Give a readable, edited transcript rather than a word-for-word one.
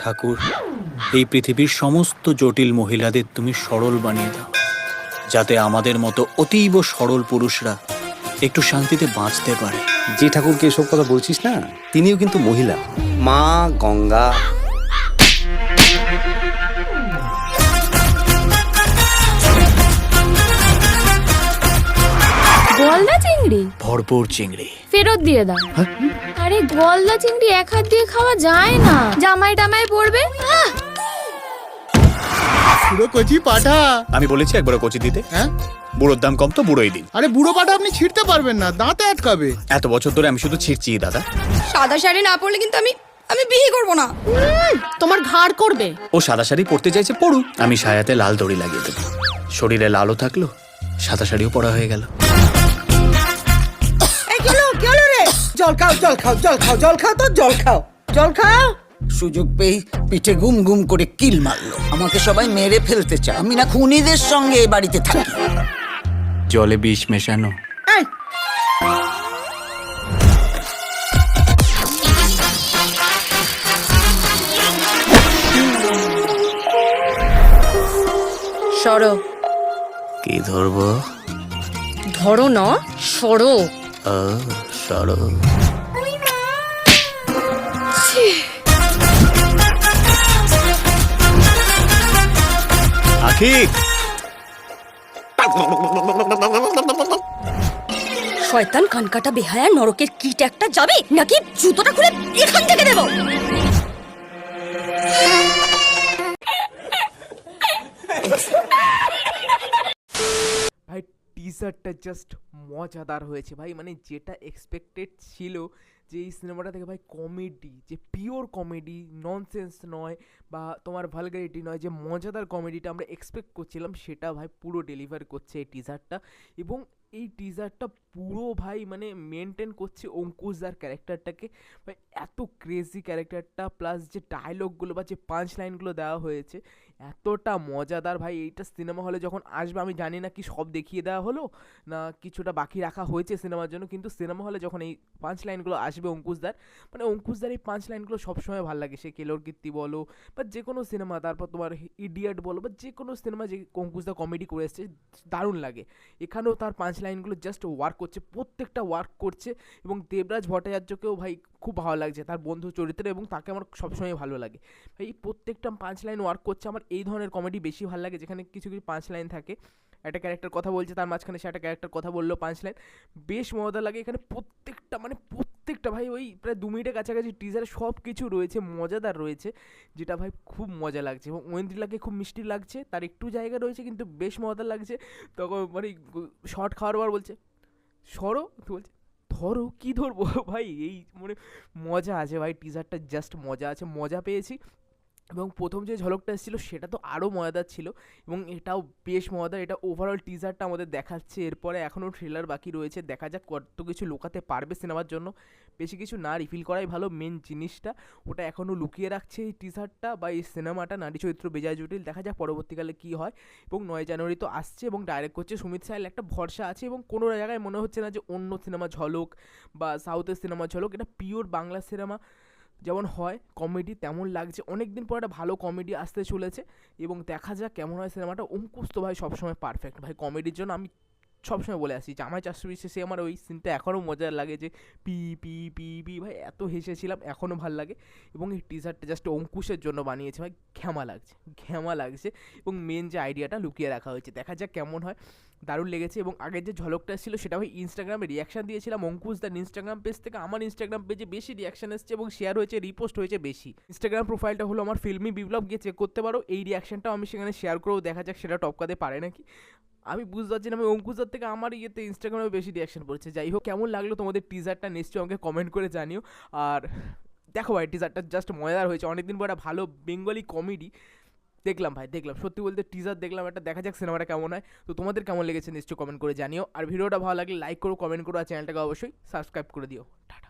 ঠাকুর, এই পৃথিবীর সমস্ত জটিল মহিলাদের তুমি সরল বানিয়ে দাও, যাতে আমাদের মতো অতীব সরল পুরুষরা একটু শান্তিতে বাঁচতে পারে। যে ঠাকুরকে এসব কথা বলছিস না, তিনিও কিন্তু মহিলা। মা গঙ্গা। গলদা চিংড়ি, ভরপুর চিংড়ি ফেরত দিয়ে দাও। আরে গলদা চিংড়ি এক হাত দিয়ে খাওয়া যায় না, জামাই টামাই পড়বে। পুরো কচি পাঠা। আমি বলেছি একবার কচি দিতে। হ্যাঁ, বুড়োর দাম কম তো বুড়োই দিন। আরে বুড়ো পাঠা আপনি ছিঁড়তে পারবেন না, দাঁতে আটকাবে। এত বছর ধরে আমি শুধু ছিঁড়ছি দাদা। সাদা শাড়ি না পরলে কিন্তু আমি বিয়ে করবো না। তোমার ঘাড় করবে। ও সাদা শাড়ি পরতে চাইছে, পড়ুক। আমি সায়াতে লাল দড়ি লাগিয়ে দেবো, শরীরে লালও থাকলো, সাদা শাড়িও পরা হয়ে গেল। কি হলো রে? জল খাও জল খাও জল খাও জল খাও তো জল খাও জল খাও। সুযোগ পেয়ে পিঠে গুম গুম করে কিল মারলো। আমাকে সবাই মেরে ফেলতে চায়, আমি না খুনিদের সঙ্গে এই বাড়িতে থাকি। জলে বিষ মেশানো। এই, সরো। কি ধরবো? ধরো না, সরো। সরো। আখিক, শয়তান কানকাটা বেহায়া নরকের কিট একটা যাবে নাকি জুতোটা খুলে এখান থেকে দেবো? ভাই টিজারটা জাস্ট মজাদার হয়েছে ভাই, মানে যেটা এক্সপেক্টেড ছিল যে এই সিনেমাটা থেকে ভাই কমেডি, যে পিওর কমেডি, ননসেন্স নয় বা তোমার ভালগারিটি নয়, যে মজাদার কমেডিটা আমরা এক্সপেক্ট করছিলাম সেটা ভাই পুরো ডেলিভার করছে এই টিজারটা। এবং এই টিজারটা পুরো ভাই মানে মেনটেন করছে অঙ্কুশদার ক্যারেক্টারটাকে। ভাই এত ক্রেজি ক্যারেক্টারটা, প্লাস যে ডায়লগগুলো বা যে পাঞ্চ লাইনগুলো দেওয়া হয়েছে এতটা মজাদার ভাই। এইটা সিনেমা হলে যখন আসবে আমি জানি না কি সব দেখিয়ে দেওয়া হলো না কিছুটা বাকি রাখা হয়েছে সিনেমার জন্য, কিন্তু সিনেমা হলে যখন এই পাঞ্চ লাইনগুলো আসবে অঙ্কুশদার, মানে অঙ্কুশদার এই পাঞ্চ লাইনগুলো সবসময় ভালো লাগে। সে কেলোর কীর্তি বলো বা যে কোনো সিনেমা, তারপর তোমার ইডিয়ট বলো বা যে কোনো সিনেমা যে অঙ্কুশদা কমেডি করে এসছে দারুণ লাগে। এখানেও তার পাঞ্চ লাইনগুলো জাস্ট ওয়ার্ক করছে, প্রত্যেকটা ওয়ার্ক করছে। এবং দেবরাজ ভট্টাচার্যকেও ভাই খুব ভালো লাগছে, তার বন্ধু চরিত্রে, এবং তাকে আমার সবসময় ভালো লাগে ভাই। প্রত্যেকটা পাঁচ লাইন ওয়ার্ক করছে। আমার এই ধরনের কমেডি বেশি ভালো লাগে, যেখানে কিছু কিছু পাঁচ লাইন থাকে, একটা ক্যারেক্টার কথা বলছে তার মাঝখানে সে একটা ক্যারেক্টার কথা বললো পাঁচ লাইন, বেশ মজা লাগে। এখানে প্রত্যেকটা মানে প্রত্যেকটা ভাই ওই প্রায় 2 মিনিটের কাছাকাছি টিজারে সব কিছু রয়েছে, মজাদার রয়েছে, যেটা ভাই খুব মজা লাগছে। এবং ঐন্দ্রিলাকে খুব মিষ্টি লাগছে, তার একটু জায়গা রয়েছে কিন্তু বেশ মজাদার লাগছে। তখন মানে শর্ট খাওয়ার পর বলছে সরো, তো বলছে ধরো, কী ধরবো ভাই। এই মানে মজা আছে ভাই, টিজারটা জাস্ট মজা আছে, মজা পেয়েছি। এবং প্রথম যে ঝলকটা এসেছিলো সেটা তো আরও মজাদার ছিল, এবং এটাও বেশ মজাদার। এটা ওভারঅল টিজারটা আমাদের দেখাচ্ছে, এরপরে এখনও ট্রেলার বাকি রয়েছে, দেখা যাক কত কিছু লুকাতে পারবে সিনেমার জন্য। বেশি কিছু না রিভিল করাই ভালো, মেন জিনিসটা ওটা এখনও লুকিয়ে রাখছে এই টিজারটা বা এই সিনেমাটা। নারী চরিত্র বেজায় জটিল, দেখা যাক পরবর্তীকালে কী হয়। এবং 9 জানুয়ারি তো আসছে এবং ডাইরেক্ট করছে সুমিত সাহেল, একটা ভরসা আছে। এবং কোনো জায়গায় মনে হচ্ছে না যে অন্য সিনেমা ঝলক বা সাউথের সিনেমা ঝলক, এটা পিওর বাংলা সিনেমা যেমন হয় কমেডি তেমন লাগছে। অনেক দিন পর একটা ভালো কমেডি আসতে চলেছে এবং দেখা যাক কেমন হয় সিনেমাটা। অঙ্কুশ তো ভাই সবসময় পারফেক্ট ভাই কমেডির জন্য। আমি সবসময় বলে আসি জামাই চাষবি শেষে আমার ওই সিনটা এখনও মজার লাগে, যে পি পি পি পি ভাই এত হেসেছিলাম, এখনও ভাল লাগে। এবং এই টিজারটা জাস্ট অঙ্কুশের জন্য বানিয়েছে ভাই, ঘ্যামা লাগছে ঘ্যামা লাগছে। এবং মেন যে আইডিয়াটা লুকিয়ে রাখা হয়েছে, দেখা যাক কেমন হয়, দারুণ লেগেছে। এবং আগের যে ঝলকটা ছিল সেটা ভাই ইনস্টাগ্রামে রিয়াকশান দিয়েছিলাম অঙ্কুশদার ইনস্টাগ্রাম পেজ থেকে। আমার ইনস্টাগ্রাম পেজে বেশি রিয়াকশান এসছে এবং শেয়ার হয়েছে, রিপোস্ট হয়েছে বেশি। ইনস্টাগ্রাম প্রোফাইলটা হলো আমার ফিল্মি বিপ্লব, গিয়ে চেক করতে পারো। এই রিয়াকশানটাও আমি সেখানে শেয়ার করেও, দেখা যাক সেটা টপকাতে পারে নাকি। আমি বুঝতে পারছি না, আমি অঙ্কুশদার থেকে আমার ইয়েতে ইনস্টাগ্রামে বেশি রিয়াকশান পড়ছে। যাই হোক, কেমন লাগলো তোমাদের টিজারটা নিশ্চয়ই আমাকে কমেন্ট করে জানিও। আর দেখো ভাই টিজারটা জাস্ট মজাদার হয়েছে, অনেকদিন পর একটা ভালো বেঙ্গলি কমেডি দেখলাম ভাই, দেখলাম সত্যি বলতে টিজার দেখলাম একটা, দেখা যাক সিনেমাটা কেমন হয়। তো তোমাদের কেমন লেগেছে নিশ্চয়ই কমেন্ট করে জানিও। আর ভিডিওটা ভালো লাগলে লাইক করো, কমেন্ট করো, আর চ্যানেলটাকে অবশ্যই সাবস্ক্রাইব করে দিও। টাটা।